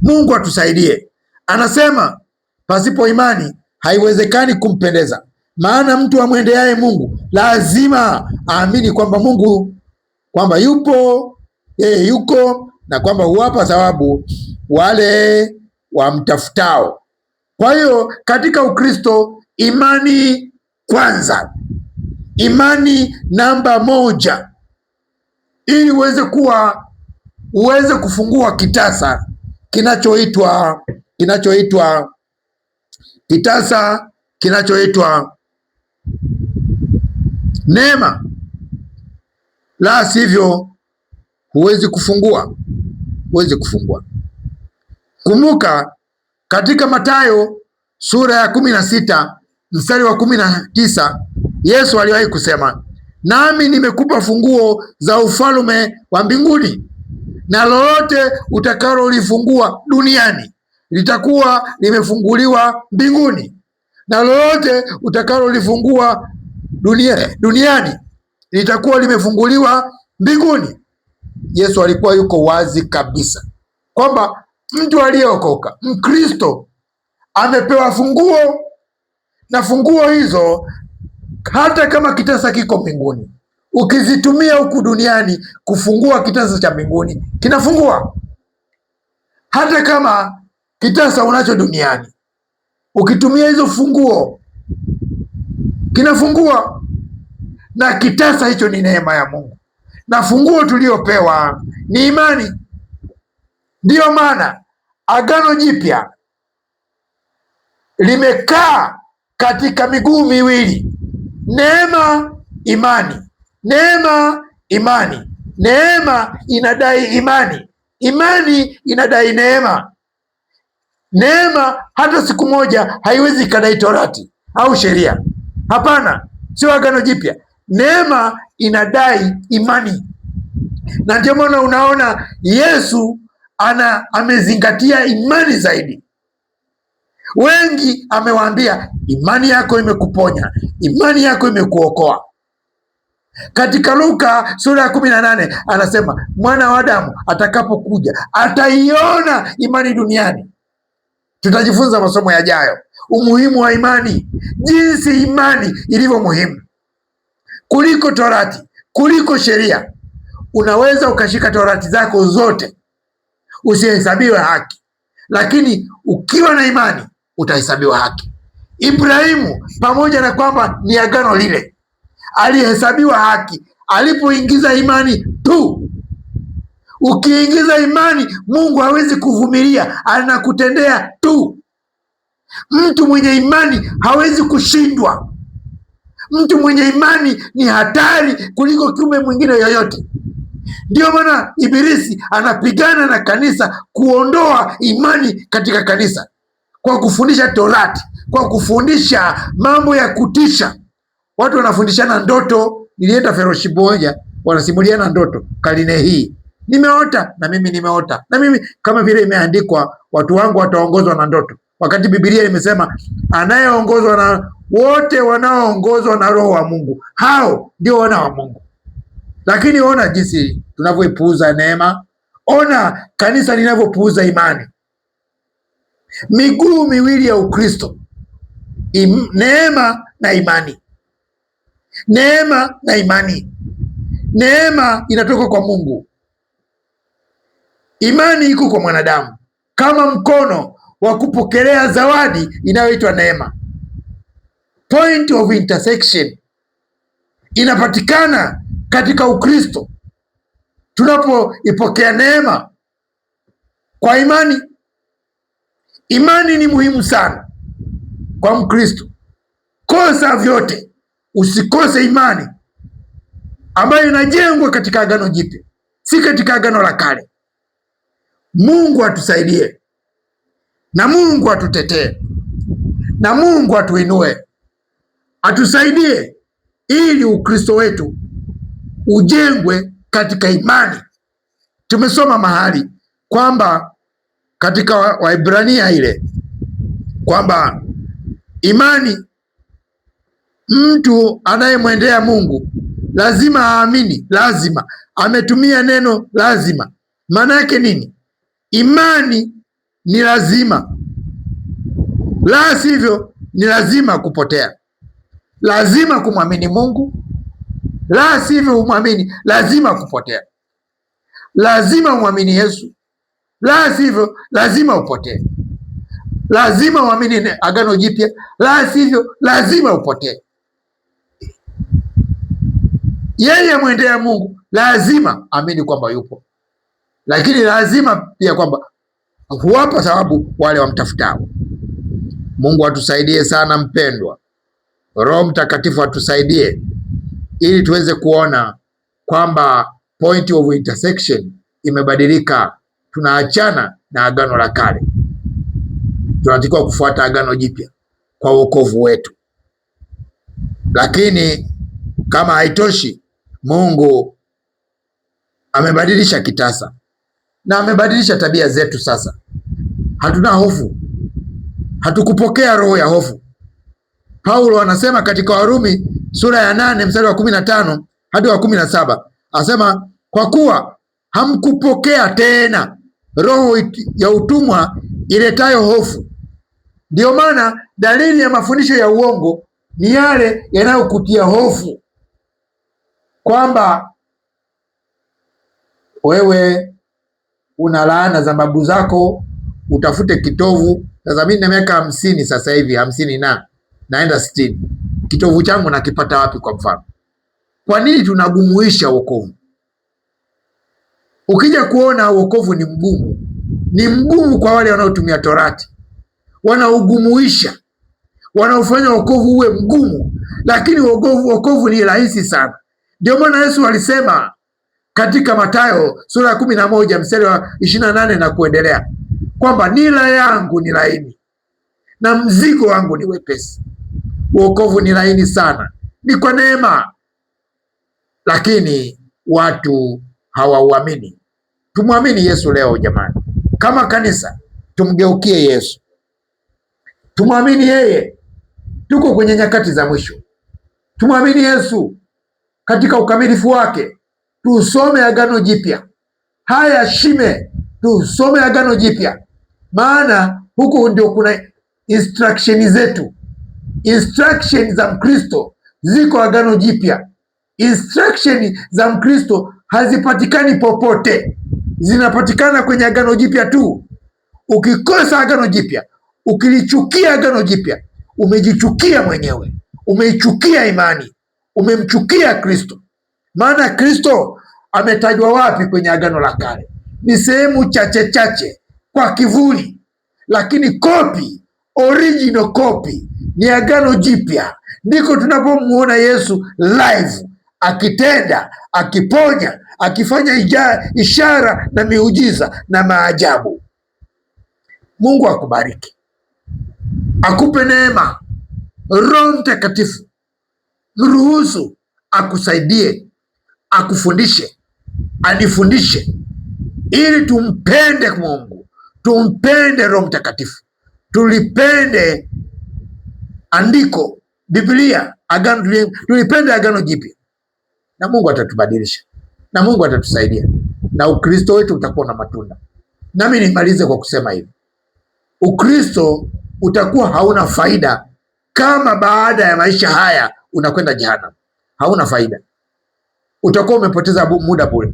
Mungu atusaidie. Anasema pasipo imani haiwezekani kumpendeza, maana mtu amwendeaye Mungu lazima aamini kwamba Mungu, kwamba yupo, yeye yuko, na kwamba huwapa thawabu wale wamtafutao. Kwa hiyo katika Ukristo, imani kwanza, imani namba 1, ili uweze kufungua kitasa kinachoitwa neema. La sivyo huwezi kufungua. Kumbuka katika Mathayo sura ya 16 mstari wa 19, Yesu aliwahi kusema, nami nimekupa funguo za ufalme wa mbinguni, na lolote utakalolifungua duniani litakuwa limefunguliwa mbinguni, na lolote utakalolifungua duniani litakuwa limefunguliwa mbinguni. Yesu alikuwa yuko wazi kabisa kwamba mtu aliyeokoka, Mkristo, amepewa funguo, na funguo hizo hata kama kitasa kiko mbinguni, ukizitumia huku duniani kufungua kitasa cha mbinguni, kinafungua. Hata kama kitasa unacho duniani, ukitumia hizo funguo kinafungua. Na kitasa hicho ni neema ya Mungu, na funguo tuliopewa ni imani. Ndiyo maana Agano Jipya limekaa katika miguu miwili: neema, imani. Neema, imani. Neema inadai imani, imani inadai neema. Neema hata siku moja haiwezi ikadai torati au sheria. Hapana, sio Agano Jipya. Neema inadai imani, na ndio maana unaona Yesu amezingatia imani zaidi. Wengi amewaambia imani yako imekuponya, imani yako imekuokoa. Katika Luka sura ya 18 anasema mwana wa Adamu atakapokuja ataiona imani duniani. Tutajifunza masomo yajayo umuhimu wa imani, jinsi imani ilivyo muhimu kuliko torati, kuliko sheria. Unaweza ukashika torati zako zote usihesabiwe haki, lakini ukiwa na imani utahesabiwa haki. Ibrahimu, pamoja na kwamba ni agano lile, alihesabiwa haki alipoingiza imani tu. Ukiingiza imani, Mungu hawezi kuvumilia, anakutendea tu. Mtu mwenye imani hawezi kushindwa. Mtu mwenye imani ni hatari kuliko kiumbe mwingine yoyote. Ndio maana Ibilisi anapigana na kanisa kuondoa imani katika kanisa, kwa kufundisha torati, kwa kufundisha mambo ya kutisha. Watu wanafundishana ndoto. Nilienda fellowship moja, wanasimuliana ndoto. Karine hii nimeota, na mimi nimeota, na mimi kama vile imeandikwa watu wangu wataongozwa na ndoto, wakati Biblia imesema anayeongozwa na wote wanaoongozwa na Roho wa Mungu, hao ndio wana wa Mungu. Lakini ona jinsi tunavyoipuuza neema, ona kanisa linavyopuuza imani. Miguu miwili ya Ukristo, neema na imani. Neema na imani. Neema inatoka kwa Mungu, imani iko kwa mwanadamu, kama mkono wa kupokelea zawadi inayoitwa neema. Point of intersection inapatikana katika Ukristo tunapoipokea neema kwa imani. Imani ni muhimu sana kwa Mkristo. Kosa vyote, usikose imani ambayo inajengwa katika Agano Jipya, si katika Agano la Kale. Mungu atusaidie, na Mungu atutetee, na Mungu atuinue, atusaidie ili Ukristo wetu ujengwe katika imani. Tumesoma mahali kwamba katika Waebrania ile kwamba imani, mtu anayemwendea Mungu lazima aamini. Lazima, ametumia neno lazima. Maana yake nini? Imani ni lazima, la sivyo ni lazima kupotea. Lazima kumwamini Mungu, la sivyo umwamini, lazima kupotea. Lazima umwamini Yesu, la sivyo lazima upotee. Lazima uamini Agano Jipya, la sivyo lazima upotee. Yeye amwendea Mungu lazima amini kwamba yupo, lakini lazima pia kwamba huwapa sababu wale wamtafutao. Mungu atusaidie sana mpendwa. Roho Mtakatifu atusaidie ili tuweze kuona kwamba point of intersection imebadilika. Tunaachana na Agano la Kale, tunatakiwa kufuata Agano Jipya kwa wokovu wetu. Lakini kama haitoshi, Mungu amebadilisha kitasa na amebadilisha tabia zetu. Sasa hatuna hofu, hatukupokea roho ya hofu. Paulo anasema katika Warumi sura ya 8 mstari wa 15 hadi wa 17, asema kwa kuwa hamkupokea tena roho ya utumwa iletayo hofu. Ndiyo maana dalili ya mafundisho ya uongo ni yale yanayokutia hofu kwamba wewe una laana za babu zako, utafute kitovu. Sasa mimi na miaka 50 sasa hivi, 50 na naenda 60, kitovu changu nakipata wapi? Kwa mfano, kwa nini tunagumuisha wokovu? Ukija kuona wokovu ni mgumu, ni mgumu kwa wale wanaotumia Torati, wanaugumuisha, wanaofanya wokovu uwe mgumu, lakini wokovu ni rahisi sana. Ndio maana Yesu alisema katika Mathayo sura ya 11 mstari wa 28 na kuendelea kwamba nira yangu ni laini na mzigo wangu ni wepesi. Wokovu ni laini sana, ni kwa neema, lakini watu hawauamini. Tumwamini Yesu leo jamani, kama kanisa tumgeukie Yesu, tumwamini yeye. Tuko kwenye nyakati za mwisho, tumwamini Yesu katika ukamilifu wake. Tusome Agano Jipya, haya shime, tusome Agano Jipya, maana huku ndio kuna instruction zetu. Instruction za Mkristo ziko Agano Jipya. Instruction za Mkristo hazipatikani popote, zinapatikana kwenye Agano Jipya tu. Ukikosa Agano Jipya, ukilichukia Agano Jipya, umejichukia mwenyewe, umeichukia imani, umemchukia Kristo. Maana Kristo ametajwa wapi kwenye Agano la Kale? Ni sehemu chache chache kwa kivuli, lakini kopi, original copy ni Agano Jipya. Ndiko tunapomuona Yesu live akitenda, akiponya, akifanya ishara na miujiza na maajabu. Mungu akubariki, akupe neema. Roho Mtakatifu mruhusu akusaidie, akufundishe, anifundishe, ili tumpende Mungu, tumpende Roho Mtakatifu, tulipende andiko, Biblia, tulipende Agano Jipya, na Mungu atatubadilisha, na Mungu atatusaidia, na Ukristo wetu utakuwa na matunda. Nami nimalize kwa kusema hivi, Ukristo utakuwa hauna faida kama baada ya maisha haya unakwenda jehanamu. Hauna faida, utakuwa umepoteza muda bure,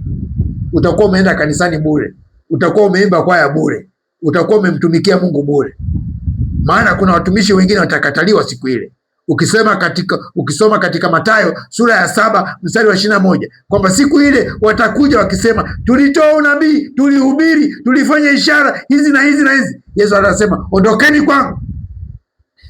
utakuwa umeenda kanisani bure, utakuwa umeimba kwaya bure, utakuwa umemtumikia Mungu bure. Maana kuna watumishi wengine watakataliwa siku ile. Ukisoma katika Mathayo sura ya 7 mstari wa 21 kwamba siku ile watakuja wakisema, tulitoa unabii, tulihubiri, tulifanya ishara hizi na hizi na hizi. Yesu anasema, ondokeni kwangu.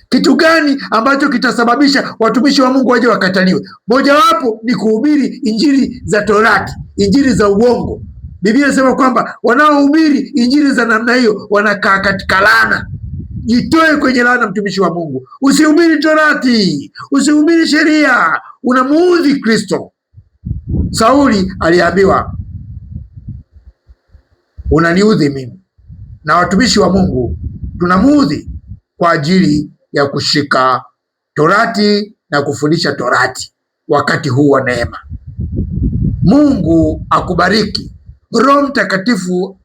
Kitu gani ambacho kitasababisha watumishi wa Mungu waje wakataliwe? Mojawapo ni kuhubiri injili za Torati, injili za uongo. Biblia inasema kwamba wanaohubiri injili za namna hiyo wanakaa katika laana. Jitoe kwenye laana, mtumishi wa Mungu. Usihubiri Torati, usihubiri sheria, unamuudhi Kristo. Sauli aliambiwa, unaniudhi mimi. Na watumishi wa Mungu tunamuudhi kwa ajili ya kushika Torati na kufundisha Torati wakati huu wa neema. Mungu akubariki. Roho Mtakatifu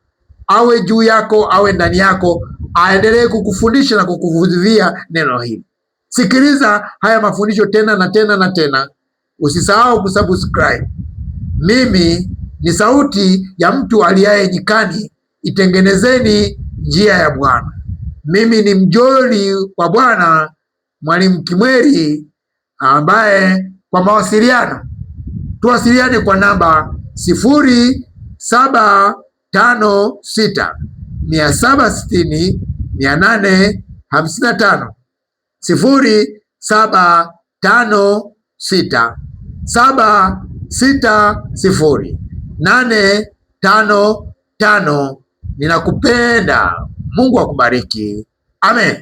awe juu yako, awe ndani yako, aendelee kukufundisha na kukuvuvia neno hili. Sikiliza haya mafundisho tena na tena na tena. Usisahau kusubscribe. Mimi ni sauti ya mtu aliaye nyikani, itengenezeni njia ya Bwana. Mimi ni mjoli wa Bwana, Mwalimu Kimweri, ambaye kwa mawasiliano tuwasiliane kwa namba 0756 760 855 0756 760 855. Ninakupenda. Mungu akubariki. Amen.